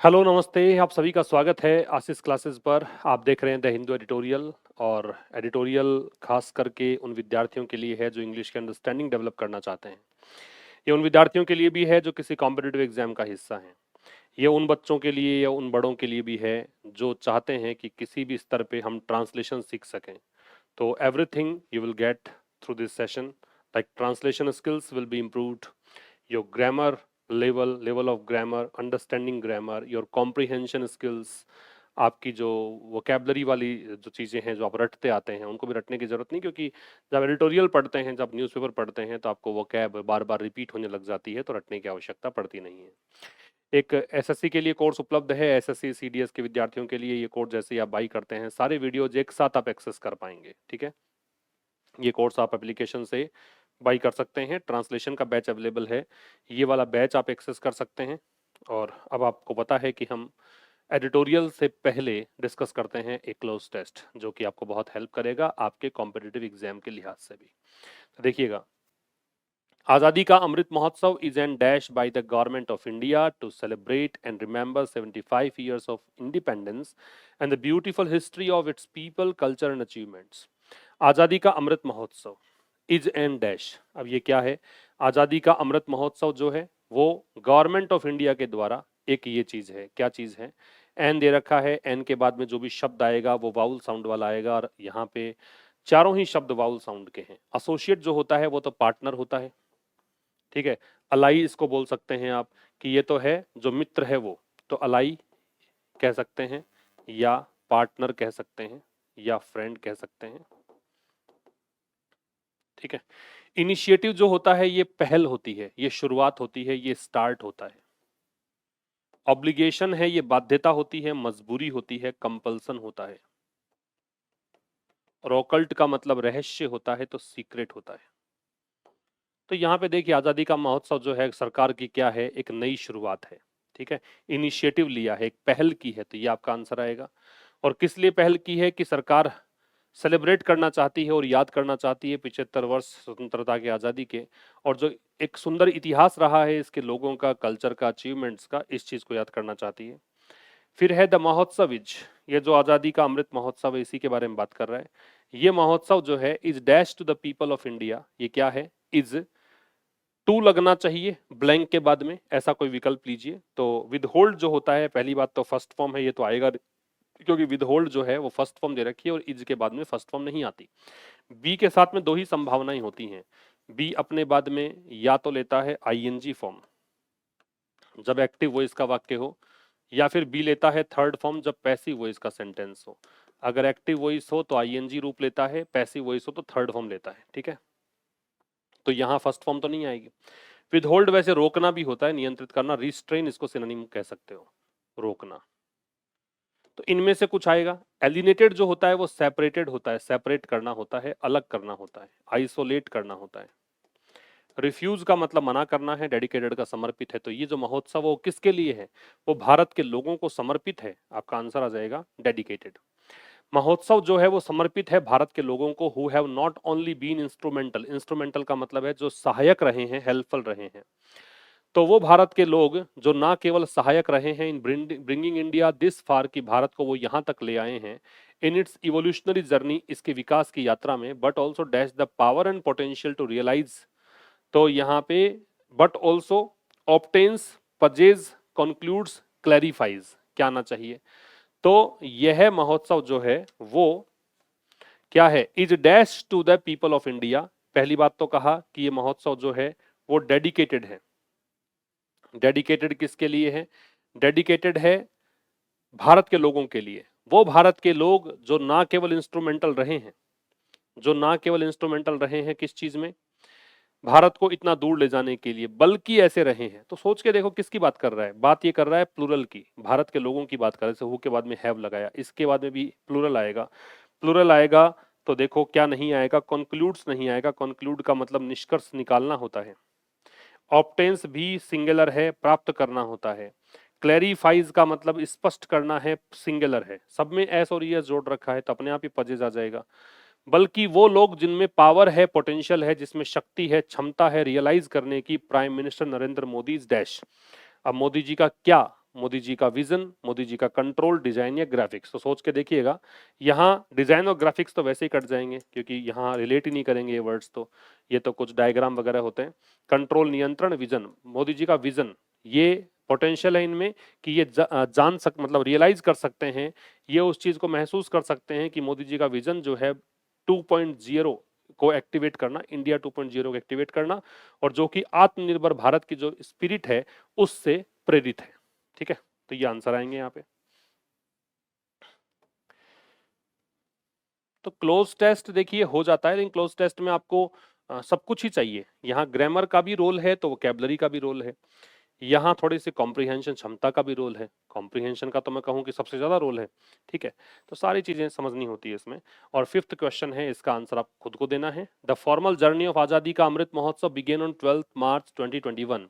Hello नमस्ते, आप सभी का स्वागत है आशीष क्लासेस पर। आप देख रहे हैं द हिंदू एडिटोरियल। और एडिटोरियल खास करके उन विद्यार्थियों के लिए है जो इंग्लिश के अंडरस्टैंडिंग डेवलप करना चाहते हैं। ये उन विद्यार्थियों के लिए भी है जो किसी कॉम्पिटिटिव एग्जाम का हिस्सा हैं। ये उन बच्चों के लिए या उन बड़ों के लिए भी है जो चाहते हैं कि किसी भी स्तर पे हम ट्रांसलेशन सीख सकें। तो everything you will get through this session, like translation skills will be improved, your grammar level of grammar, understanding grammar, your comprehension skills, आपकी जो वोकेबलरी वाली जो चीज़ें हैं जो आप रटते आते हैं उनको भी रटने की ज़रूरत नहीं, क्योंकि जब एडिटोरियल पढ़ते हैं, जब न्यूज़पेपर पढ़ते हैं तो आपको वोकैब बार बार रिपीट होने लग जाती है, तो रटने की आवश्यकता पड़ती नहीं है। एक एसएससी के लिए कोर्स उपलब्ध है। एसएससी सीडीएस के विद्यार्थियों के लिए ये कोर्स जैसे ही आप बाई करते हैं सारे वीडियोज एक साथ आप एक्सेस कर पाएंगे। ठीक है, ये कोर्स आप एप्लीकेशन से बाई कर सकते हैं। ट्रांसलेशन का बैच अवेलेबल है, ये वाला बैच आप एक्सेस कर सकते हैं। और अब आपको पता है कि हम एडिटोरियल से पहले डिस्कस करते हैं एक क्लोज टेस्ट, जो कि आपको बहुत हेल्प करेगा आपके कॉम्पिटिटिव एग्जाम के लिहाज से भी। तो देखिएगा, आज़ादी ka Amrit Mahotsav is an dash by the government of India to celebrate and remember 75 years of independence and the beautiful history of its people, culture and achievements. Azadi ka Amrit Mahotsav is an dash. अब ये क्या है? आज़ादी का अमृत महोत्सव जो है वो गवर्नमेंट ऑफ इंडिया के द्वारा एक ये चीज़ है। क्या चीज़ है? एन दे रखा है, एन के बाद में जो भी शब्द आएगा वो वाउल साउंड वाला आएगा, और यहाँ पे चारों ही शब्द वाउल साउंड के हैं। एसोसिएट जो होता है वो तो पार्टनर होता है, ठीक है। अलाई इसको बोल सकते हैं आप कि ये तो है जो मित्र है वो, तो अलाई कह सकते हैं, या पार्टनर कह सकते हैं, या फ्रेंड कह सकते हैं। ठीक है। इनिशिएटिव जो होता है ये पहल होती है, ये शुरुआत होती है, ये स्टार्ट होता है। ऑब्लिगेशन है, ये बाध्यता होती है, मजबूरी होती है, कंपल्सन होता है। और ऑकल्ट का मतलब रहस्य होता है, तो सीक्रेट होता है। तो यहाँ पे देखिए, आजादी का महोत्सव जो है सरकार की क्या है? एक नई शुरुआत है। ठीक है, इनिशिएटिव लिया है, एक पहल की है, तो ये आपका आंसर आएगा। और किस लिए पहल की है? कि सरकार सेलिब्रेट करना चाहती है और याद करना चाहती है 75 वर्ष स्वतंत्रता की आज़ादी के, और जो एक सुंदर इतिहास रहा है इसके लोगों का, कल्चर का, अचीवमेंट्स का, इस चीज़ को याद करना चाहती है। फिर है द महोत्सव इज, ये जो आज़ादी का अमृत महोत्सव है इसी के बारे में बात कर रहा है। ये महोत्सव जो है is dash to the people of India, ये क्या है? इज टू लगना चाहिए ब्लैंक के बाद में, ऐसा कोई विकल्प लीजिए। तो विद होल्ड जो होता है, पहली बात तो फर्स्ट फॉर्म है, ये तो आएगा क्योंकि विद होल्ड जो है वो फर्स्ट फॉर्म दे रखी है और इज के बाद में फर्स्ट फॉर्म नहीं आती। बी के साथ में दो ही संभावनाएं होती हैं। बी अपने बाद में या तो लेता है आईएनजी फॉर्म जब एक्टिव वॉइस का वाक्य हो, या फिर बी लेता है थर्ड फॉर्म जब पैसिव वॉइस का सेंटेंस हो। अगर एक्टिव वॉइस हो तो आईएनजी रूप लेता है, पैसिव वॉइस हो तो थर्ड फॉर्म लेता है। ठीक है, तो यहाँ फर्स्ट फॉर्म तो नहीं आएगी। विद होल्ड वैसे रोकना भी होता है, नियंत्रित करना, रिस्ट्रेन इसको सिनोनिम कह सकते हो, रोकना। तो इनमें से कुछ आएगा। एलिनेटेड जो होता है वो सेपरेटेड होता है, सेपरेट करना होता है, अलग करना होता है, आइसोलेट करना होता है। रिफ्यूज का मतलब मना करना है, डेडिकेटेड का समर्पित है। तो ये जो महोत्सव वो किसके लिए है? वो भारत के लोगों को समर्पित है। आपका आंसर आ जाएगा डेडिकेटेड। महोत्सव जो है वो समर्पित है भारत के लोगों को who have not only been instrumental, instrumental का मतलब है जो सहायक रहे हैं, हेल्पफुल रहे हैं। तो वो भारत के लोग जो ना केवल सहायक रहे हैं in bringing India this far, की भारत को वो यहाँ तक ले आए हैं इन इट्स इवोल्यूशनरी जर्नी, इसके विकास की यात्रा में, but also dash the power and potential to realise. तो यहाँ पे but also obtains, pages, concludes, clarifies, क्या आना चाहिए? तो यह महोत्सव जो है वो क्या है? Is dash to the people of India. पहली बात तो कहा कि ये महोत्सव जो है वो डेडिकेटेड है। डेडिकेटेड किसके लिए है? डेडिकेटेड है भारत के लोगों के लिए। वो भारत के लोग जो ना केवल इंस्ट्रूमेंटल रहे हैं, जो ना केवल इंस्ट्रूमेंटल रहे हैं किस चीज में? भारत को इतना दूर ले जाने के लिए, बल्कि ऐसे रहे हैं। तो सोच के देखो किसकी बात कर रहा है? बात ये कर रहा है प्लूरल की, भारत के लोगों की बात कर रहे हैं। हु के बाद में हैव लगाया, इसके बाद में भी प्लूरल आएगा। प्लूरल आएगा तो देखो क्या नहीं आएगा? कंक्लूड्स नहीं आएगा। कंक्लूड का मतलब निष्कर्ष निकालना होता है। ऑप्टेंस भी सिंगुलर है, प्राप्त करना होता है। क्लैरिफाइज का मतलब स्पष्ट करना है, सिंगुलर है। सब में एस और ईएस जोड़ रखा है तो अपने आप ही पजेज आ जाएगा। बल्कि वो लोग जिनमें पावर है, पोटेंशियल है, जिसमें शक्ति है, क्षमता है रियलाइज करने की, prime minister Narendra Modi dash. अब मोदी जी का क्या मोदी जी का विजन, मोदी जी का कंट्रोल, डिजाइन या ग्राफिक्स। तो सोच के देखिएगा, यहाँ डिजाइन और ग्राफिक्स तो वैसे ही कट जाएंगे क्योंकि यहाँ रिलेट ही नहीं करेंगे ये वर्ड्स, तो ये तो कुछ डायग्राम वगैरह होते हैं। कंट्रोल, नियंत्रण, विजन, मोदी जी का विजन, ये पोटेंशियल है इनमें कि ये जान सक मतलब रियलाइज कर सकते हैं, ये उस चीज को महसूस कर सकते हैं कि मोदी जी का विजन जो है 2.0 को एक्टिवेट करना, इंडिया 2.0 को एक्टिवेट करना, और जो कि आत्मनिर्भर भारत की जो स्पिरिट है उससे प्रेरित है। ठीक है, तो ये आंसर आएंगे यहाँ पे। तो क्लोज टेस्ट देखिए हो जाता है, लेकिन क्लोज टेस्ट में आपको सब कुछ ही चाहिए। यहाँ ग्रामर का भी रोल है तो वोकैबुलरी का भी रोल है, यहाँ थोड़ी सी कॉम्प्रिहेंशन क्षमता का भी रोल है, कॉम्प्रिहेंशन का तो मैं कहूँ कि सबसे ज्यादा रोल है। ठीक है, तो सारी चीजें समझनी होती है इसमें। और फिफ्थ क्वेश्चन है, इसका आंसर आप खुद को देना है। द फॉर्मल जर्नी ऑफ आजादी का अमृत महोत्सव बिगेन ऑन 12 मार्च 2021।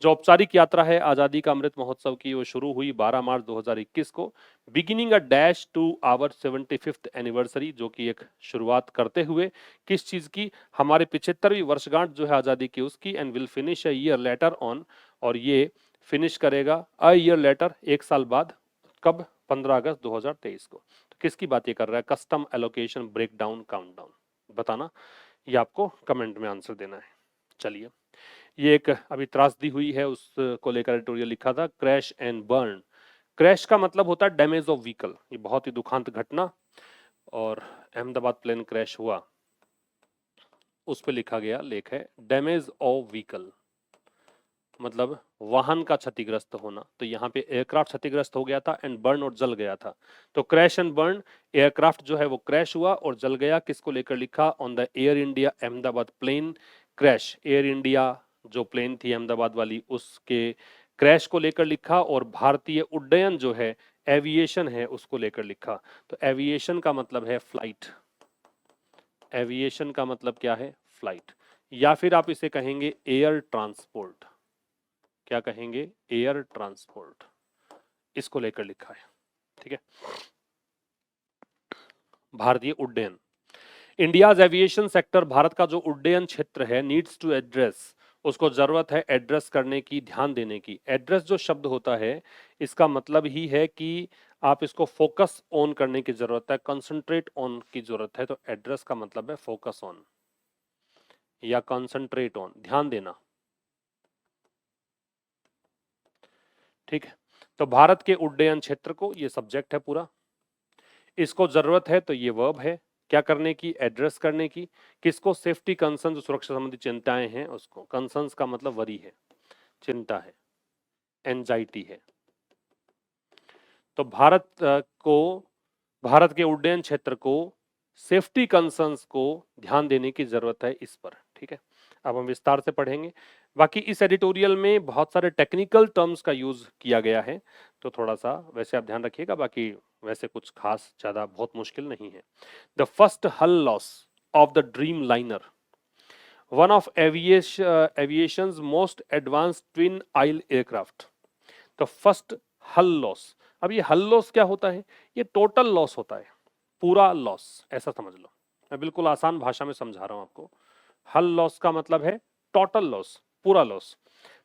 जो औपचारिक यात्रा है आजादी का अमृत महोत्सव की, वो शुरू हुई 12 मार्च 2021 को, beginning a dash to our 75th anniversary, जो कि एक शुरुआत करते हुए किस चीज की, हमारे 75वीं वर्षगांठ जो है आजादी की उसकी, and will finish a year later on, और ये फिनिश करेगा अ ईयर लेटर, एक साल बाद, कब, 15 अगस्त 2023 को। तो किसकी बात ये कर रहा है, कस्टम एलोकेशन ब्रेकडाउन काउंटडाउन, बताना, ये आपको कमेंट में आंसर देना है। चलिए, ये एक अभी त्रासदी हुई है उसको लेकर एडिटोरियल लिखा था, क्रैश एंड बर्न। क्रैश का मतलब होता है डैमेज ऑफ व्हीकल, ये बहुत ही दुखांत घटना, और अहमदाबाद प्लेन क्रैश हुआ, उस पर लिखा गया लेख है डैमेज ऑफ व्हीकल, मतलब वाहन का क्षतिग्रस्त होना। तो यहाँ पे एयरक्राफ्ट क्षतिग्रस्त हो गया था, एंड बर्न और जल गया था। तो क्रैश एंड बर्न, एयरक्राफ्ट जो है वो क्रैश हुआ और जल गया, किसको लेकर लिखा, on the Air India Ahmedabad plane crash, Air India जो प्लेन थी अहमदाबाद वाली उसके क्रैश को लेकर लिखा, और भारतीय उड्डयन जो है एविएशन है उसको लेकर लिखा। तो एविएशन का मतलब है फ्लाइट, एविएशन का मतलब क्या है, फ्लाइट, या फिर आप इसे कहेंगे एयर ट्रांसपोर्ट। क्या कहेंगे, एयर ट्रांसपोर्ट, इसको लेकर लिखा है। ठीक है, भारतीय उड्डयन, इंडियाज एविएशन सेक्टर, भारत का जो उड्डयन क्षेत्र है, नीड्स टू एड्रेस, उसको जरूरत है एड्रेस करने की, ध्यान देने की। एड्रेस जो शब्द होता है इसका मतलब ही है कि आप इसको फोकस ऑन करने की जरूरत है, कंसंट्रेट ऑन की जरूरत है। तो एड्रेस का मतलब है फोकस ऑन या कंसंट्रेट ऑन, ध्यान देना। ठीक है, तो भारत के उड्डयन क्षेत्र को, ये सब्जेक्ट है पूरा, इसको जरूरत है तो ये वर्ब है, क्या करने की, एड्रेस करने की, किसको, सेफ्टी कंसर्न, जो सुरक्षा संबंधी चिंताएं हैं उसको, कंसर्न्स का मतलब वरी है, चिंता है, एंजाइटी है। तो भारत के उड्डयन क्षेत्र को सेफ्टी कंसर्न्स को ध्यान देने की जरूरत है इस पर। ठीक है, अब हम विस्तार से पढ़ेंगे। बाकी इस एडिटोरियल में बहुत सारे टेक्निकल टर्म्स का यूज किया गया है, तो थोड़ा सा वैसे आप ध्यान रखिएगा, बाकी वैसे कुछ खास ज्यादा बहुत मुश्किल नहीं है। The first hull loss of the Dreamliner, one of aviation's most advanced twin aisle aircraft. तो फर्स्ट हल लॉस, अब ये हल लॉस क्या होता है, ये टोटल लॉस होता है, पूरा लॉस, ऐसा समझ लो। मैं बिल्कुल आसान भाषा में समझा रहा हूं आपको। हल लॉस का मतलब है टोटल लॉस, पूरा लॉस,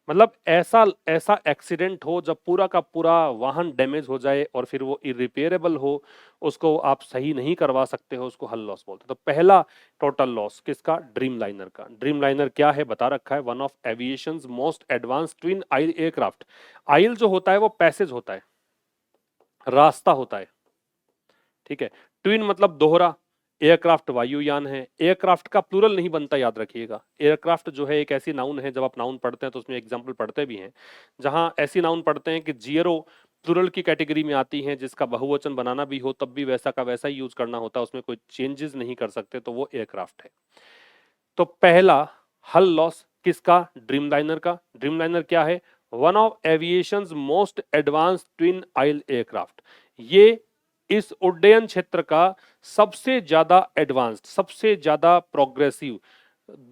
मतलब ऐसा ऐसा एक्सीडेंट हो जब पूरा का पूरा वाहन डैमेज हो जाए और फिर वो इरिपेयरेबल हो, उसको आप सही नहीं करवा सकते हो, उसको हल लॉस बोलते हैं। तो पहला टोटल लॉस किसका, ड्रीम लाइनर का। ड्रीम लाइनर क्या है बता रखा है, one of aviation's most advance twin aisle aircraft. Aisle जो होता है वो पैसेज होता है, रास्ता होता है। ठीक है, ट्विन मतलब दोहरा, एयरक्राफ्ट वायुयान है, एयरक्राफ्ट का प्लूरल नहीं बनता, याद रखिएगा। एयरक्राफ्ट जो है एक ऐसी नाउन है, जब आप नाउन पढ़ते हैं तो उसमें एग्जाम्पल पढ़ते भी हैं, जहां ऐसी नाउन पढ़ते हैं कि जीरो प्लूरल की कैटेगरी में आती हैं, जिसका बहुवचन बनाना भी हो तब भी वैसा का वैसा ही यूज करना होता है, उसमें कोई चेंजेस नहीं कर सकते, तो वो एयरक्राफ्ट है। तो पहला हल लॉस किसका, ड्रीमलाइनर का। ड्रीमलाइनर क्या है, one of aviation's most advance twin aisle aircraft, ये इस उड्डयन क्षेत्र का सबसे ज्यादा एडवांस्ड, सबसे ज्यादा प्रोग्रेसिव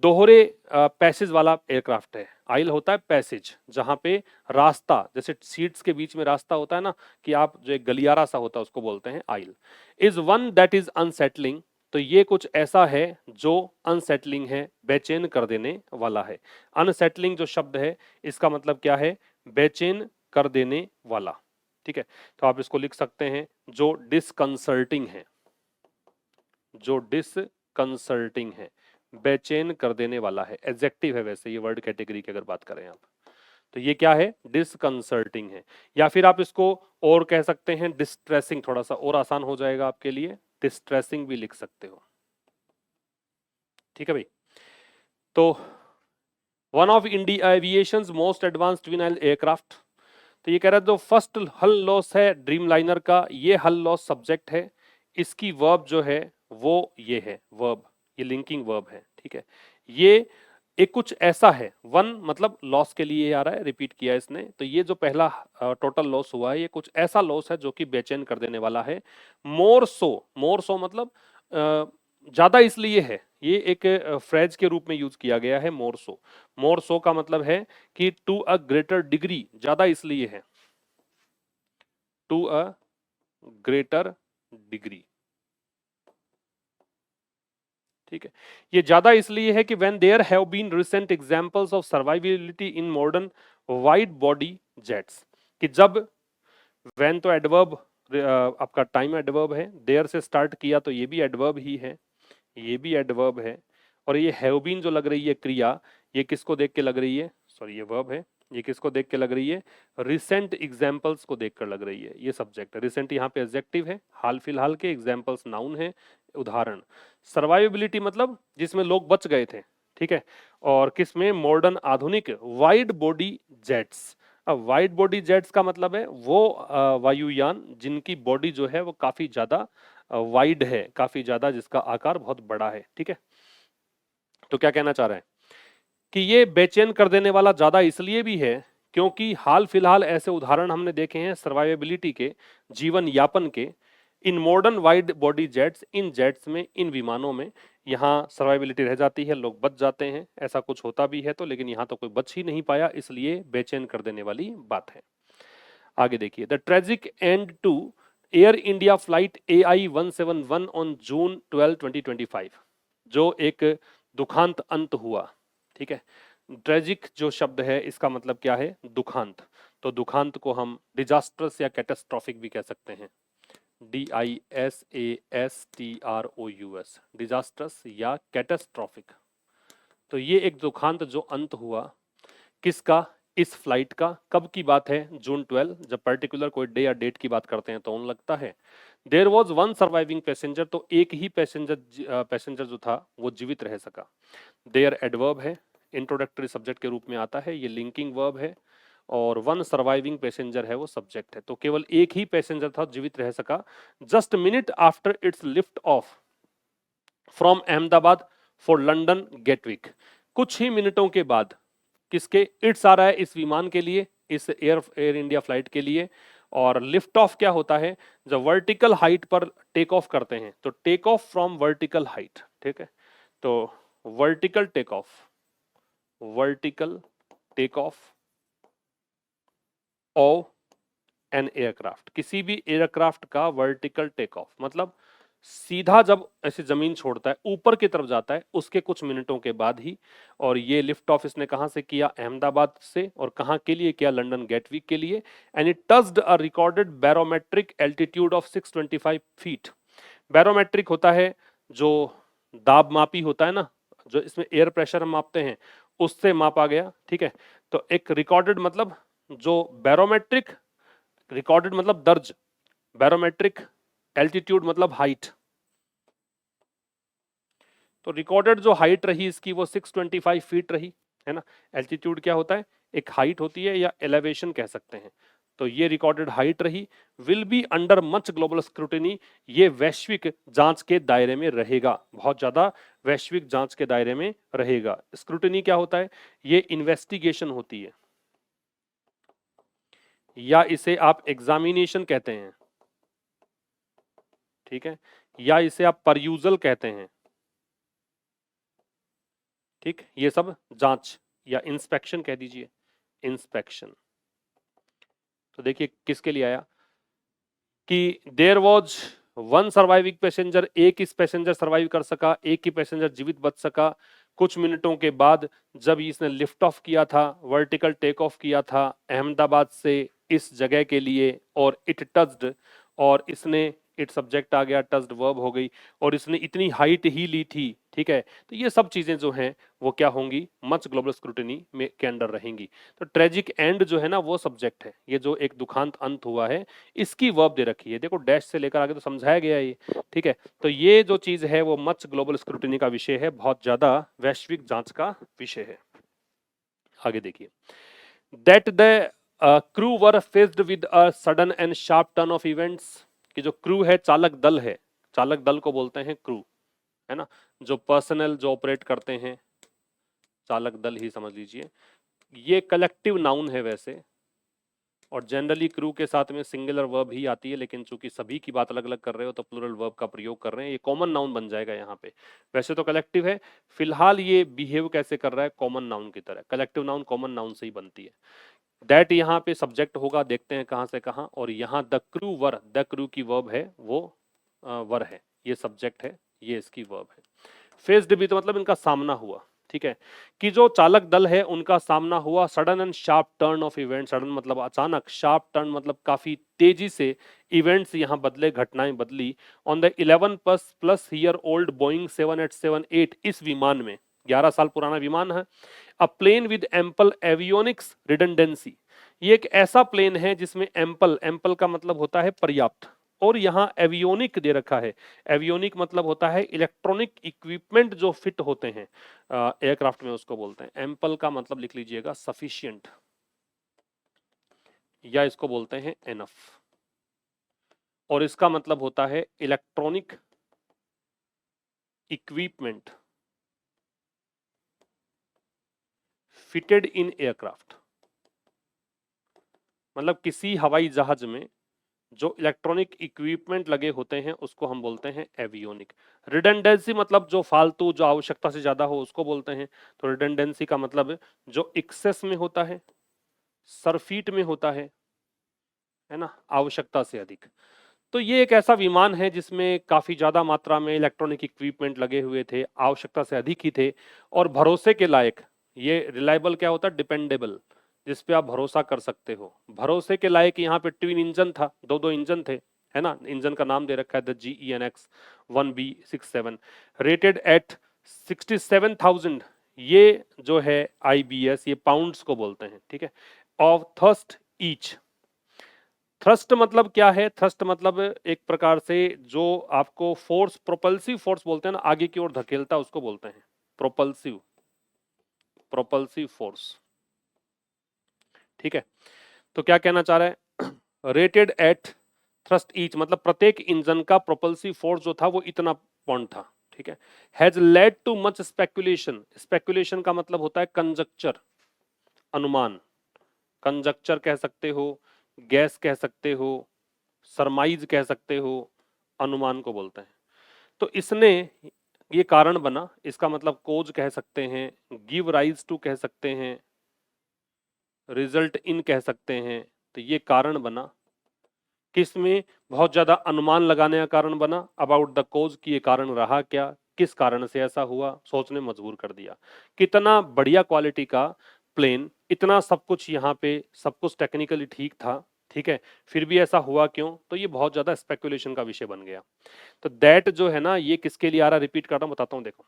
दोहरे पैसेज वाला एयरक्राफ्ट है। आइल होता है पैसेज, जहां पे रास्ता, जैसे सीट्स के बीच में रास्ता होता है ना, कि आप जो एक गलियारा सा होता है उसको बोलते हैं aisle. Is one that is unsettling, तो ये कुछ ऐसा है जो अनसेटलिंग है, बेचैन कर देने वाला है। अनसेटलिंग जो शब्द है इसका मतलब क्या है, बेचैन कर देने वाला, ठीक है। तो आप इसको लिख सकते हैं जो डिसकंसर्टिंग है, जो डिसकंसर्टिंग है, बेचैन कर देने वाला है, एडजेक्टिव है वैसे ये वर्ड कैटेगरी की अगर बात करें आप, तो ये क्या है, डिसकंसर्टिंग है। या फिर आप इसको और कह सकते हैं डिस्ट्रेसिंग, थोड़ा सा और आसान हो जाएगा आपके लिए, डिस्ट्रेसिंग भी लिख सकते हो, ठीक है भाई। तो one of India aviation's most advanced twin aircraft, तो ये कह रहा है जो फर्स्ट हल लॉस है ड्रीम लाइनर का, ये हल लॉस सब्जेक्ट है, इसकी वर्ब जो है वो ये है वर्ब, ये लिंकिंग वर्ब है, ठीक है। ये एक कुछ ऐसा है, वन मतलब लॉस के लिए आ रहा है, रिपीट किया इसने, तो ये जो पहला टोटल लॉस हुआ है ये कुछ ऐसा लॉस है जो कि बेचैन कर देने वाला है। मोर सो मतलब ज्यादा इसलिए है, ये एक फ्रेज के रूप में यूज किया गया है मोर सो का मतलब है कि टू अ ग्रेटर डिग्री, ज्यादा इसलिए है, टू अ ग्रेटर डिग्री, ठीक है। ये ज्यादा इसलिए है कि when there have been recent examples of survivability in modern wide body jets, कि जब व्हेन तो एडवर्ब आपका टाइम एडवर्ब है, देयर से स्टार्ट किया तो ये भी एडवर्ब ही है, ये भी एडवर्ब है, और ये हैव बीन जो लग रही है क्रिया, ये किसको देख के लग रही है, सॉरी ये वर्ब है, ये किसको देख के लग रही है, रिसेंट एग्जांपल्स को देखकर लग रही है, ये सब्जेक्ट है, रिसेंट यहाँ पे एडजेक्टिव है, हाल फिलहाल के, एग्जांपल्स नाउन है, उदाहरण। सर्वाइवेबिलिटी मतलब जिसमें लोग बच गए थे, ठीक है, और किसमें, मॉडर्न आधुनिक वाइड बॉडी जेट्स। अब वाइड बॉडी जेट्स का मतलब है वो वायुयान जिनकी बॉडी जो है वो काफी ज्यादा वाइड है, काफी ज्यादा, जिसका आकार बहुत बड़ा है, ठीक है। तो क्या कहना चाह रहे हैं कि ये बेचैन कर देने वाला ज्यादा इसलिए भी है क्योंकि हाल फिलहाल ऐसे उदाहरण हमने देखे हैं सर्वाइवेबिलिटी के, जीवन यापन के, इन मॉडर्न वाइड बॉडी जेट्स, इन जेट्स में, इन विमानों में, यहाँ सर्वाइवेबिलिटी रह जाती है, लोग बच जाते हैं, ऐसा कुछ होता भी है तो, लेकिन यहाँ तो कोई बच ही नहीं पाया, इसलिए बेचैन कर देने वाली बात है। आगे देखिए, the tragic end to Air India flight AI-171 on June 12, 2025, जो एक दुखांत अंत हुआ, ठीक है। ट्रेजिक जो शब्द है इसका मतलब क्या है, दुखांत, तो दुखांत को हम डिजास्ट्रस या कैटास्ट्रॉफिक भी कह सकते हैं, DISASTROUS, डिजास्ट्रस या कैटास्ट्रॉफिक। तो ये एक दुखांत जो अंत हुआ, किसका, इस फ्लाइट का, कब की बात है, जून 12, जब पर्टिकुलर कोई डे या डेट की बात करते हैं तो उन लगता है। There was one surviving passenger, तो एक ही पैसेंजर जो था वो जीवित रह सका। देयर एडवर्ब है, इंट्रोडक्टरी सब्जेक्ट के रूप में आता है, ये लिंकिंग वर्ब है, और वन सर्वाइविंग पैसेंजर है वो सब्जेक्ट है, तो केवल एक ही पैसेंजर था जीवित रह सका। Just minute after it's lift off from Ahmedabad for London Gatwick, कुछ ही मिनटों के बाद, किसके, इट्स आ रहा है इस विमान के लिए, इस एयर इंडिया फ्लाइट के लिए, और लिफ्ट ऑफ क्या होता है, जब वर्टिकल हाइट पर टेक ऑफ करते हैं, तो take off from vertical height, ठीक है। तो vertical take off, vertical take off off an aircraft, किसी भी एयरक्राफ्ट का वर्टिकल टेक ऑफ मतलब सीधा जब ऐसे जमीन छोड़ता है, ऊपर की तरफ जाता है, उसके कुछ मिनटों के बाद ही। और ये लिफ्ट ऑफ इसने कहां से किया, अहमदाबाद से, और कहां के लिए किया, लंदन गेटविक के लिए। And it touched a recorded barometric altitude of 625 feet. Barometric होता है जो दाब मापी होता है ना, जो इसमें एयर प्रेशर हम मापते हैं, उससे मापा गया, ठीक है। तो एक रिकॉर्डेड मतलब जो बैरोमेट्रिक, रिकॉर्डेड मतलब दर्ज, बैरोमेट्रिक एल्टीट्यूड मतलब हाइट, तो रिकॉर्डेड जो हाइट रही इसकी वो 625 फीट रही, है ना। एल्टीट्यूड क्या होता है, एक हाइट होती है या एलिवेशन कह सकते हैं, तो ये रिकॉर्डेड हाइट रही। Will be under much global scrutiny, ये वैश्विक जांच के दायरे में रहेगा, बहुत ज्यादा वैश्विक जांच के दायरे में रहेगा। स्क्रूटिनी क्या होता है, ये इन्वेस्टिगेशन होती है, या इसे आप एग्जामिनेशन कहते हैं, ठीक है, या इसे आप परयूजल कहते हैं, ठीक, ये सब जांच या इंस्पेक्शन कह दीजिए, इंस्पेक्शन। तो देखिए किसके लिए आया कि there was one surviving passenger, एक इस पैसेंजर सर्वाइव कर सका, एक ही पैसेंजर जीवित बच सका कुछ मिनटों के बाद, जब इसने लिफ्ट ऑफ किया था, वर्टिकल टेक ऑफ किया था अहमदाबाद से इस जगह के लिए, और इट टच्ड, और इसने, इट सब्जेक्ट आ गया, टच्ड वर्ब हो गई, और इसने इतनी हाइट ही ली थी, ठीक है। तो ये सब चीजें जो हैं वो क्या होंगी, मच ग्लोबल स्क्रूटिनी में के अंडर रहेंगी। तो ट्रेजिक एंड जो है ना वो सब्जेक्ट है, ये जो एक दुखांत अंत हुआ है इसकी वर्ब दे रखी है, देखो डैश से लेकर आगे तो समझाया गया है ये, ठीक है। तो ये जो चीज है वो मच ग्लोबल स्क्रूटिनी का विषय है, बहुत ज्यादा वैश्विक जांच का विषय है। आगे देखिए, that the crew were faced with a sudden and sharp turn off events, कि जो क्रू है, चालक दल है, चालक दल को बोलते हैं क्रू, है ना। जो पर्सनल जो ऑपरेट करते हैं, चालक दल ही समझ लीजिए। ये कलेक्टिव नाउन है वैसे, और जनरली क्रू के साथ में सिंगुलर वर्ब ही आती है, लेकिन चूंकि सभी की बात अलग अलग कर रहे हो तो प्लूरल वर्ब का प्रयोग कर रहे हैं, ये कॉमन नाउन बन जाएगा यहाँ पे। वैसे तो कलेक्टिव है, फिलहाल ये बिहेव कैसे कर रहा है, कॉमन नाउन की तरह। कलेक्टिव नाउन कॉमन नाउन से ही बनती है। दैट यहाँ पे सब्जेक्ट होगा, देखते हैं कहाँ से कहाँ, और यहाँ the crew were, the crew की वर्ब है वो वर है, ये सब्जेक्ट है, ये इसकी वर्ब है। फेस्ड भी तो मतलब इनका सामना हुआ, ठीक है, कि जो चालक दल है उनका सामना हुआ sudden and sharp turn off event, sudden मतलब अचानक, शार्प टर्न मतलब काफी तेजी से इवेंट्स यहाँ बदले, घटनाएं बदली। On the 11+ year old Boeing 7878, इस विमान में, 11 साल पुराना विमान है, a plane with ample avionics redundancy, ये एक ऐसा प्लेन है जिसमें एम्पल, एम्पल का मतलब होता है पर्याप्त, और यहाँ एवियोनिक दे रखा है। एवियोनिक मतलब होता है इलेक्ट्रॉनिक इक्विपमेंट जो फिट होते हैं एयरक्राफ्ट में, उसको बोलते हैं। एम्पल का मतलब लिख लीजिएगा सफिशिएंट, या इसको बोलते हैं एनफ, और इसका मतलब होता है electronic equipment fitted in aircraft, मतलब किसी हवाई जहाज में जो इलेक्ट्रॉनिक इक्विपमेंट लगे होते हैं उसको हम बोलते हैं एवियोनिक। रिडंडेंसी मतलब जो फालतू, जो आवश्यकता से ज्यादा हो उसको बोलते हैं। तो रिडंडेंसी का मतलब जो एक्सेस में होता है, सरफीट में होता है ना, आवश्यकता से अधिक। तो ये एक ऐसा विमान है जिसमें काफी ज्यादा मात्रा में इलेक्ट्रॉनिक इक्विपमेंट लगे हुए थे, आवश्यकता से अधिक ही थे, और भरोसे के लायक। ये रिलायबल क्या होता है, डिपेंडेबल, जिस पे आप भरोसा कर सकते हो। भरोसे के लायक यहाँ पे ट्विन इंजन था, दो दो इंजन थे, है ना। इंजन का नाम दे रखा है the GEnx 1B67, rated eight 67,000, ये जो है IBS, ये पाउंड्स को बोलते हैं, ठीक है, ऑफ थ्रस्ट ईच। थ्रस्ट मतलब क्या है, थ्रस्ट मतलब एक प्रकार से जो आपको फोर्स, प्रोपल्सिव फोर्स बोलते हैं ना, आगे की ओर धकेलता, उसको बोलते हैं प्रोपल्सिव, प्रोपल्सिव फोर्स, ठीक है। तो क्या कहना चाह रहा है, रेटेड एट थ्रस्ट ईच मतलब प्रत्येक इंजन का प्रोपल्सिव फोर्स जो था वो इतना पॉइंट था, ठीक है। Has led too much speculation, speculation का मतलब होता है कंजक्चर, अनुमान, कंजक्चर कह सकते हो, गैस कह सकते हो, सरमाइज कह सकते हो, अनुमान को बोलते हैं। तो इसने, ये कारण बना, इसका मतलब कोज कह सकते हैं, गिव राइज टू कह सकते हैं, रिजल्ट इन कह सकते हैं। तो ये कारण बना, किसमें, बहुत ज्यादा अनुमान लगाने का कारण बना, अबाउट द कोज की ये कारण रहा क्या, किस कारण से ऐसा हुआ, सोचने मजबूर कर दिया। कितना बढ़िया क्वालिटी का प्लेन, इतना सब कुछ यहाँ पे, सब कुछ टेक्निकली ठीक था, ठीक है, फिर भी ऐसा हुआ क्यों, तो ये बहुत ज्यादा स्पेकुलेशन का विषय बन गया। तो दैट जो है ना, ये किसके लिए आ रहा, रिपीट कर रहा हूं, बताता हूं, देखो,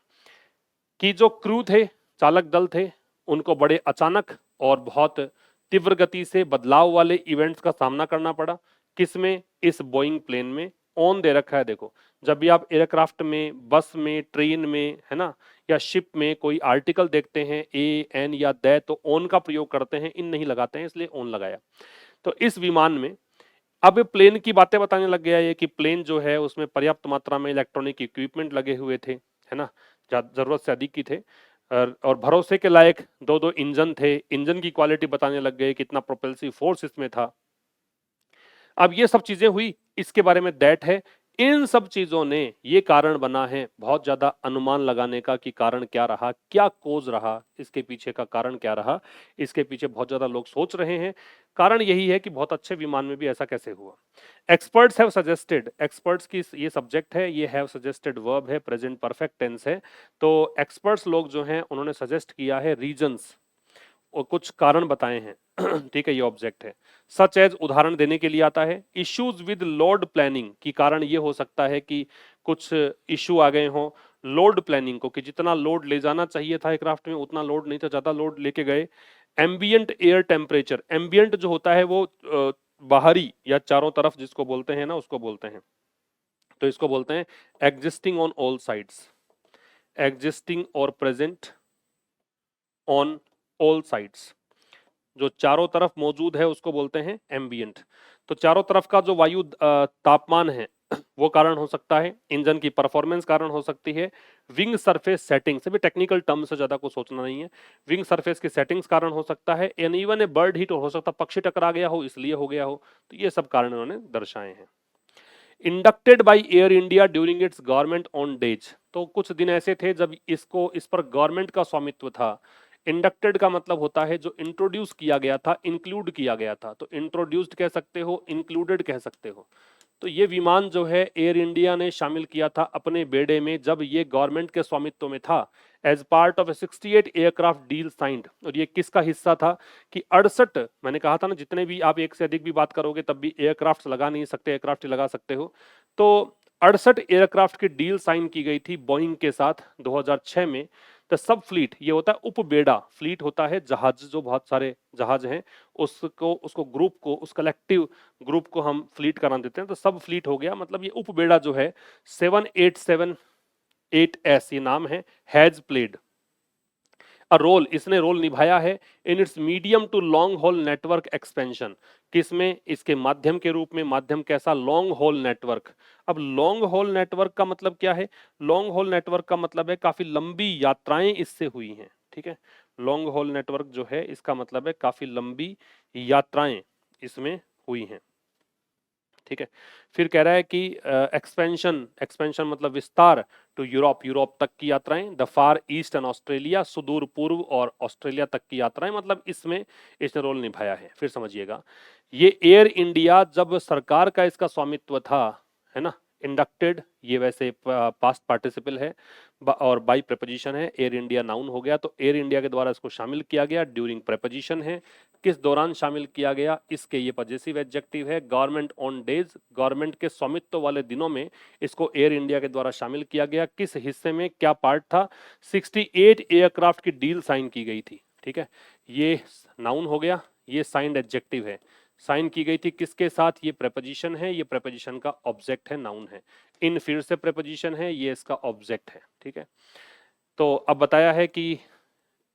कि जो क्रू थे, चालक दल थे, उनको बड़े अचानक और बहुत तीव्र गति से बदलाव वाले इवेंट्स का सामना करना पड़ा। किसमें, इस बोइंग प्लेन में। ऑन दे रखा है, देखो, जब भी आप एयरक्राफ्ट में, बस में, ट्रेन में, है ना, या शिप में कोई आर्टिकल देखते हैं, ए एन या द, तो ऑन का प्रयोग करते हैं, इन नहीं लगाते हैं, इसलिए ऑन लगाया। तो इस विमान में अब प्लेन की बातें बताने लग गया ये, कि प्लेन जो है उसमें पर्याप्त मात्रा में इलेक्ट्रॉनिक इक्विपमेंट लगे हुए थे, है ना, जरूरत से अधिक ही थे, और भरोसे के लायक दो दो इंजन थे, इंजन की क्वालिटी बताने लग गए, कितना प्रोपेल्सिव फोर्स इसमें था। अब ये सब चीजें हुई, इसके बारे में दैट है। इन सब चीजों ने ये कारण बना है बहुत ज्यादा अनुमान लगाने का, कि कारण क्या रहा, क्या कोज रहा, इसके पीछे का कारण क्या रहा, इसके पीछे बहुत ज्यादा लोग सोच रहे हैं। कारण यही है कि बहुत अच्छे विमान में भी ऐसा कैसे हुआ। एक्सपर्ट्स हैव सजेस्टेड, एक्सपर्ट्स की ये सब्जेक्ट है, ये हैव सजेस्टेड वर्ब है, प्रेजेंट परफेक्ट टेंस है। तो एक्सपर्ट्स लोग जो हैं उन्होंने सजेस्ट किया है रीजंस, और कुछ कारण बताए हैं ठीक है, ये ऑब्जेक्ट है। सच एज उदाहरण देने के लिए आता है। इश्यूज विद लोड प्लानिंग की कारण ये हो सकता है कि कुछ इश्यू आ गए हों लोड प्लानिंग को, कि जितना लोड ले जाना चाहिए था एयरक्राफ्ट में उतना लोड नहीं था, ज्यादा लोड लेके गए। एम्बियंट एयर टेम्परेचर, एम्बियंट जो होता है वो बाहरी या चारों तरफ जिसको बोलते हैं ना उसको बोलते हैं, तो इसको बोलते हैं existing on all sides, existing और प्रेजेंट ऑन ऑल साइड्स, जो चारों तरफ मौजूद है उसको बोलते हैं एम्बियंट। तो चारों तरफ का जो वायु तापमान है वो कारण हो सकता है, इंजन की परफॉर्मेंस कारण हो सकती है, विंग सरफेस सेटिंग से भी टेक्निकल टर्म से ज्यादा कुछ सोचना नहीं है, विंग सरफेस की सेटिंग्स कारण हो सकता है, and even a bird hit हो सकता है, पक्षी टकरा गया हो इसलिए हो गया हो। तो ये सब कारण उन्होंने दर्शाए हैं। Inducted by air India during its government on days, तो कुछ दिन ऐसे थे जब इस पर गवर्नमेंट का स्वामित्व था। इंडक्टेड का मतलब होता है जो इंट्रोड्यूस किया गया था, इंक्लूड किया गया था, तो इंट्रोड्यूस्ड कह सकते हो, इंक्लूडेड कह सकते हो। तो ये विमान जो है एयर इंडिया ने शामिल किया था अपने बेड़े में जब ये गवर्नमेंट के स्वामित्व में था, as part of 68 aircraft deal signed. और ये किसका हिस्सा था कि 68, मैंने कहा था ना जितने भी आप एक से अधिक भी बात करोगे तब भी एयरक्राफ्ट लगा नहीं सकते, एयरक्राफ्ट ही लगा सकते हो। तो 68 एयरक्राफ्ट की डील साइन की गई थी बोइंग के साथ 2006 में। द सब फ्लीट, ये होता है उपबेड़ा, फ्लीट होता है जहाज, जो बहुत सारे जहाज हैं उसको ग्रुप को, उस कलेक्टिव ग्रुप को हम फ्लीट करा देते हैं, तो सब फ्लीट हो गया। मतलब ये उपबेड़ा जो है 7878S ये नाम है, हैज प्लेड अ रोल, इसने रोल निभाया है in its medium to long haul network expansion. किसमें, इसके माध्यम के रूप में, माध्यम कैसा, लॉन्ग हॉल नेटवर्क। अब लॉन्ग हॉल नेटवर्क का मतलब क्या है, लॉन्ग हॉल नेटवर्क का मतलब है काफी लंबी यात्राएं इससे हुई हैं, ठीक है। लॉन्ग हॉल नेटवर्क जो है इसका मतलब है काफी लंबी यात्राएं इसमें हुई हैं, ठीक है। फिर कह रहा है कि एक्सपेंशन, एक्सपेंशन मतलब विस्तार, टू यूरोप, यूरोप तक की यात्राएं, the far east and Australia, सुदूर पूर्व और ऑस्ट्रेलिया तक की यात्राएं, मतलब इसमें इसने रोल निभाया है। फिर समझिएगा, ये एयर इंडिया जब सरकार का इसका स्वामित्व था, है ना, इंडक्टेड ये वैसे पास्ट पार्टिसिपल है और बाई प्रेपोजिशन है, एयर इंडिया नाउन हो गया, तो एयर इंडिया के द्वारा इसको शामिल किया गया, ड्यूरिंग प्रेपोजिशन है, किस दौरान शामिल किया गया, इसके ये पजेसिव एडजेक्टिव है, गवर्नमेंट ऑन डेज, गवर्नमेंट के स्वामित्व वाले दिनों में इसको एयर इंडिया के द्वारा शामिल किया गया, किस हिस्से में, क्या पार्ट था, 68 एयरक्राफ्ट की डील साइन की गई थी, ठीक है। ये नाउन हो गया, ये साइंड एडजेक्टिव है, साइन की गई थी किसके साथ, ये प्रेपोजिशन है, ये प्रेपोजिशन का ऑब्जेक्ट है, नाउन है। इन फिर से प्रेपोजिशन है, ये इसका ऑब्जेक्ट है, ठीक है। तो अब बताया है कि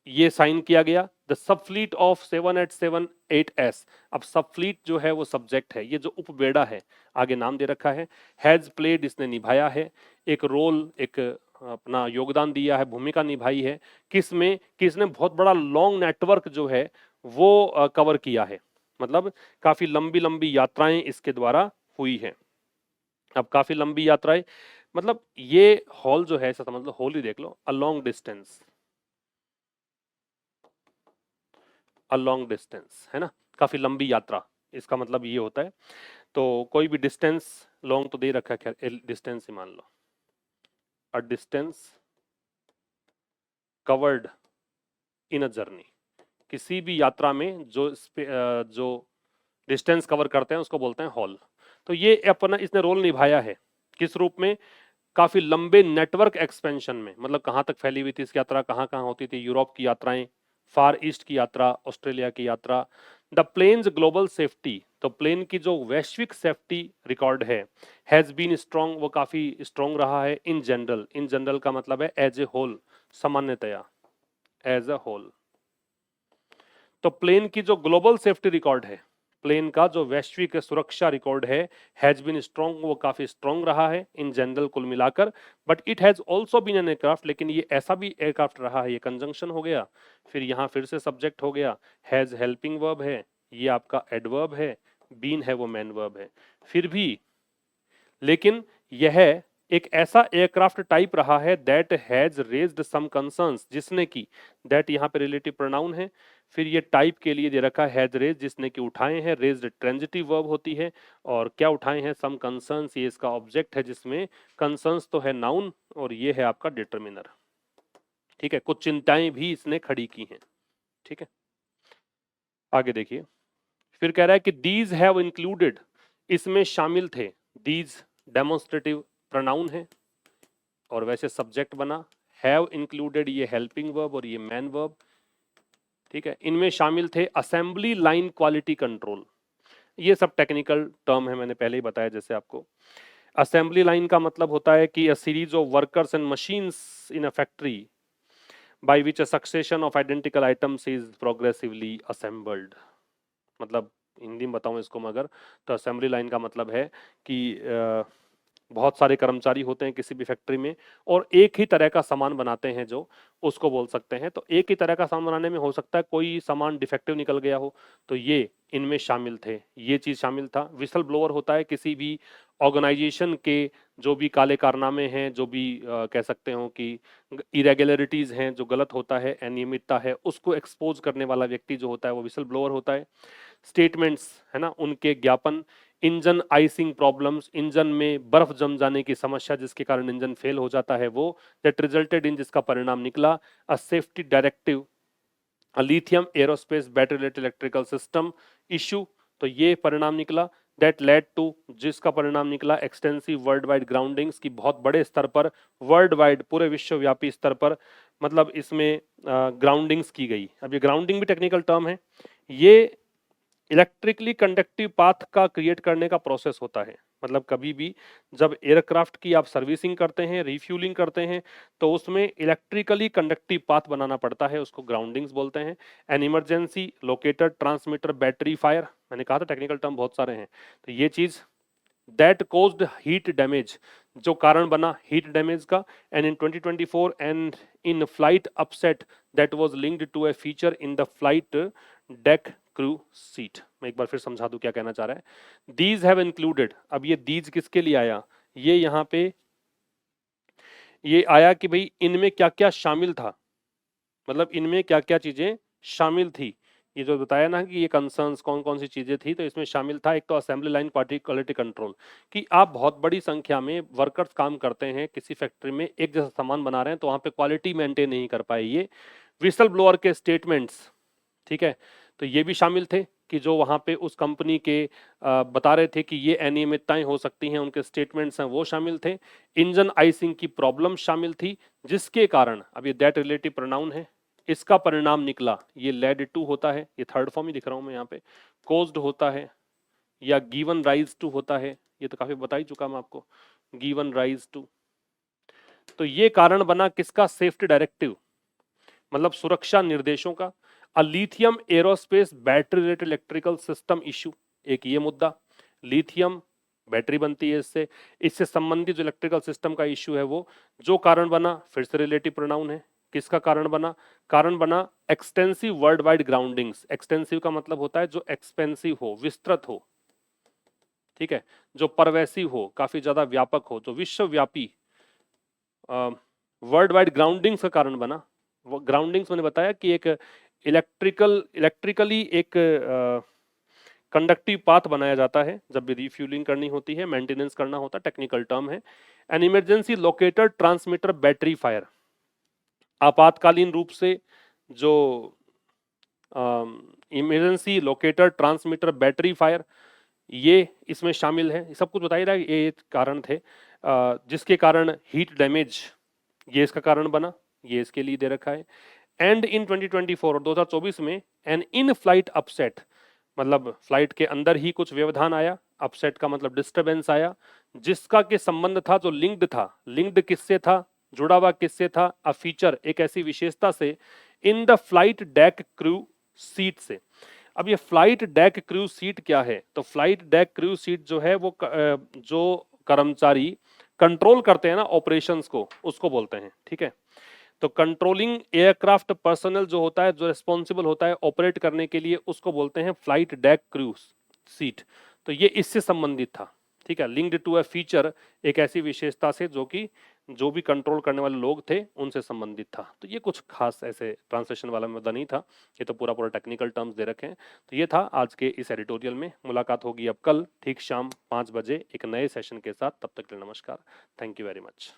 ये साइन किया गया, the sub fleet of 7878S। अब सब फ्लीट जो है वो सब्जेक्ट है, ये जो उपबेड़ा है आगे नाम दे रखा है, हैज प्लेड इसने निभाया है, एक रोल, एक अपना योगदान दिया है, भूमिका निभाई है, किसमें, किसने बहुत बड़ा लॉन्ग नेटवर्क जो है वो कवर किया है, मतलब काफी लंबी लंबी यात्राएं इसके द्वारा हुई है। अब काफी लंबी यात्राएं मतलब ये हॉल जो है ऐसा समझ लो, हॉल ही देख लो, a long distance, a long distance, है ना, काफी लंबी यात्रा, इसका मतलब ये होता है। तो कोई भी डिस्टेंस लॉन्ग तो दे रखा है, खैर डिस्टेंस ही मान लो, a distance covered in a journey, किसी भी यात्रा में जो डिस्टेंस कवर करते हैं उसको बोलते हैं हॉल। तो ये अपना इसने रोल निभाया है किस रूप में, काफी लंबे नेटवर्क एक्सपेंशन में, मतलब कहां तक फैली हुई थी इसकी यात्रा, कहां कहां होती थी, यूरोप की यात्राएं, फार ईस्ट की यात्रा, ऑस्ट्रेलिया की यात्रा। द प्लेन्स ग्लोबल सेफ्टी, तो प्लेन की जो वैश्विक सेफ्टी रिकॉर्ड है, हैज बीन स्ट्रॉन्ग, वो काफी स्ट्रॉन्ग रहा है, इन जनरल, इन जनरल का मतलब है एज ए होल, सामान्यतया, एज अ होल। तो प्लेन की जो ग्लोबल सेफ्टी रिकॉर्ड है, प्लेन का जो वैश्विक सुरक्षा रिकॉर्ड है, हैज बीन स्ट्रॉन्ग, वो काफी स्ट्रॉन्ग रहा है इन जनरल कुल मिलाकर, but it has also been an aircraft, लेकिन ये ऐसा भी एयरक्राफ्ट रहा है, ये कंजंक्शन हो गया, फिर यहां फिर से सब्जेक्ट हो गया, हैज हेल्पिंग वर्ब है, ये आपका एडवर्ब है, बीन है वो मैन वर्ब है, फिर भी लेकिन यह एक ऐसा एयरक्राफ्ट टाइप रहा है that has raised some concerns, जिसने की, दैट यहाँ पे रिलेटिव प्रोनाउन है, फिर ये टाइप के लिए दे रखा है हैज रेज, जिसने की उठाए हैं, रेज्ड ट्रांजिटिव वर्ब होती है, और क्या उठाए हैं, सम कंसर्न्स, ये इसका ऑब्जेक्ट है, जिसमें कंसर्न्स तो है नाउन और ये है आपका डिटरमिनर, ठीक है। कुछ चिंताएं भी इसने खड़ी की हैं, ठीक है। आगे देखिए, फिर कह रहा है कि दीज हैव इंक्लूडेड, इसमें शामिल थे, दीज डेमोन्स्ट्रेटिव प्रोनाउन है और वैसे सब्जेक्ट बना, हैव इंक्लूडेड ये हेल्पिंग वर्ब और ये मैन वर्ब, ठीक है। इनमें शामिल थे असेंबली लाइन क्वालिटी कंट्रोल, ये सब टेक्निकल टर्म है, मैंने पहले ही बताया जैसे आपको। असेंबली लाइन का मतलब होता है कि a series of workers and machines in a factory by which a succession of identical items is progressively assembled. मतलब हिंदी में बताऊं इसको मगर, तो असेंबली लाइन का मतलब है कि बहुत सारे कर्मचारी होते हैं किसी भी फैक्ट्री में और एक ही तरह का सामान बनाते हैं, जो उसको बोल सकते हैं। तो एक ही तरह का सामान बनाने में हो सकता है कोई सामान डिफेक्टिव निकल गया हो, तो ये इनमें शामिल थे, ये चीज शामिल था। विसल ब्लोअर होता है किसी भी ऑर्गेनाइजेशन के जो भी काले कारनामे हैं, जो भी कह सकते हो कि इरेगुलरिटीज हैं, जो गलत होता है, अनियमितता है, उसको एक्सपोज करने वाला व्यक्ति जो होता है वो विसल ब्लोअर होता है। स्टेटमेंट्स है ना, उनके ज्ञापन। इंजन आइसिंग प्रॉब्लम्स, इंजन में बर्फ जम जाने की समस्या जिसके कारण इंजन फेल हो जाता है वो। दैट रिजल्टेड इन, जिसका परिणाम निकला। अ safety directive, a lithium aerospace battery related electrical system issue, तो ये परिणाम निकला। दैट लेड टू, जिसका परिणाम निकला एक्सटेंसिव वर्ल्ड वाइड ग्राउंडिंग्स की, बहुत बड़े स्तर पर, वर्ल्ड वाइड पूरे विश्वव्यापी स्तर पर, मतलब इसमें ग्राउंडिंग्स की गई। अब ये ग्राउंडिंग भी टेक्निकल टर्म है। ये इलेक्ट्रिकली कंडक्टिव पाथ का क्रिएट करने का प्रोसेस होता है। मतलब कभी भी जब एयरक्राफ्ट की आप सर्विसिंग करते हैं, रिफ्यूलिंग करते हैं, तो उसमें इलेक्ट्रिकली कंडक्टिव पाथ बनाना पड़ता है, उसको ग्राउंडिंग्स बोलते हैं। An emergency locator transmitter battery fire, मैंने कहा था टेक्निकल टर्म बहुत सारे हैं, तो ये चीज। दैट कोज्ड हीट डैमेज, जो कारण बना हीट डैमेज का। And in 2024 and in flight upset that was linked to a feature in the flight deck crew seat. मैं एक बार फिर समझा दूं क्या कहना चाह रहा है। दीज हैव इंक्लूडेड, अब ये दीज किसके लिए आया, ये यहाँ पे ये आया कि भाई इनमें क्या क्या शामिल था, मतलब इनमें क्या क्या चीजें शामिल थी। ये जो बताया ना कि ये कंसर्न्स कौन कौन सी चीजें थी, तो इसमें शामिल था एक तो असेंबली लाइन क्वालिटी कंट्रोल, कि आप बहुत बड़ी संख्या में वर्कर्स काम करते हैं किसी फैक्ट्री में, एक जैसा सामान बना रहे हैं, तो वहां पे क्वालिटी मेंटेन नहीं कर पाए ये। विसल ब्लोअर के स्टेटमेंट्स, ठीक है, तो ये भी शामिल थे कि जो वहां पे उस कंपनी के बता रहे थे कि ये अनियमितताएं हो सकती हैं, उनके स्टेटमेंट्स हैं वो शामिल थे। इंजन आइसिंग की प्रॉब्लम शामिल थी, जिसके कारण, अब ये दैट रिलेटिव प्रोनाउन है, इसका परिणाम निकला, ये लेड टू होता है, ये थर्ड फॉर्म ही दिख रहा हूं मैं यहाँ पे, कोज्ड होता है या गिवन राइज टू होता है, ये तो काफी बता ही चुका मैं आपको, गिवन राइज टू। तो ये कारण बना किसका, सेफ्टी डायरेक्टिव, मतलब सुरक्षा निर्देशों का। A lithium aerospace battery related electrical system issue, एक ये मुद्दा, लिथियम बैटरी बनती है इससे, इससे संबंधित जो इलेक्ट्रिकल सिस्टम का इश्यू है वो। जो कारण बना, फिर से रिलेटिव प्रोनाउन है, किसका कारण बना, कारण बना एक्सटेंसिव वर्ल्ड वाइड ग्राउंडिंग्स। एक्सटेंसिव का मतलब होता है जो एक्सपेंसिव हो, विस्तृत हो, ठीक है, जो परवैसिव हो, काफी ज्यादा व्यापक हो, जो विश्वव्यापी वर्ल्ड वाइड ग्राउंडिंग्स का कारण बना। ग्राउंडिंग्स मैंने बताया कि एक इलेक्ट्रिकली एक कंडक्टिव पाथ बनाया जाता है जब भी रिफ्यूलिंग करनी होती है, मेंटेनेंस करना होता है, टेक्निकल टर्म है। An emergency locator transmitter battery fire, आपातकालीन रूप से जो emergency locator transmitter battery fire, ये इसमें शामिल है। सब कुछ बताइए, ये कारण थे जिसके कारण हीट डैमेज, ये इसका कारण बना, ये इसके लिए दे रखा है। एंड इन 2024 और 2024 में एन इन फ्लाइट अपसेट, मतलब फ्लाइट के अंदर ही कुछ व्यवधान आया, अपसेट का मतलब डिस्टरबेंस आया, जिसका के संबंध था, जो लिंक्ड था, लिंक्ड किससे था, जुड़ा हुआ किससे था, अ फीचर, एक ऐसी विशेषता से, इन the flight deck crew seat से। अब ये फ्लाइट डेक क्रू सीट क्या है, तो फ्लाइट डेक क्रू सीट जो है वो जो कर्मचारी कंट्रोल करते हैं ना ऑपरेशंस को, उसको बोलते हैं, ठीक है। तो कंट्रोलिंग एयरक्राफ्ट पर्सनल जो होता है, जो रिस्पॉन्सिबल होता है ऑपरेट करने के लिए, उसको बोलते हैं फ्लाइट डेक क्रू सीट। तो ये इससे संबंधित था, ठीक है, लिंक्ड टू अ फीचर, एक ऐसी विशेषता से जो कि जो भी कंट्रोल करने वाले लोग थे उनसे संबंधित था। तो ये कुछ खास ऐसे ट्रांसलेशन वाला मुद्दा नहीं था, ये तो पूरा पूरा टेक्निकल टर्म्स दे रखे हैं। तो ये था आज के इस एडिटोरियल में। मुलाकात होगी अब कल ठीक शाम 5 बजे एक नए सेशन के साथ, तब तक के लिए नमस्कार, थैंक यू वेरी मच।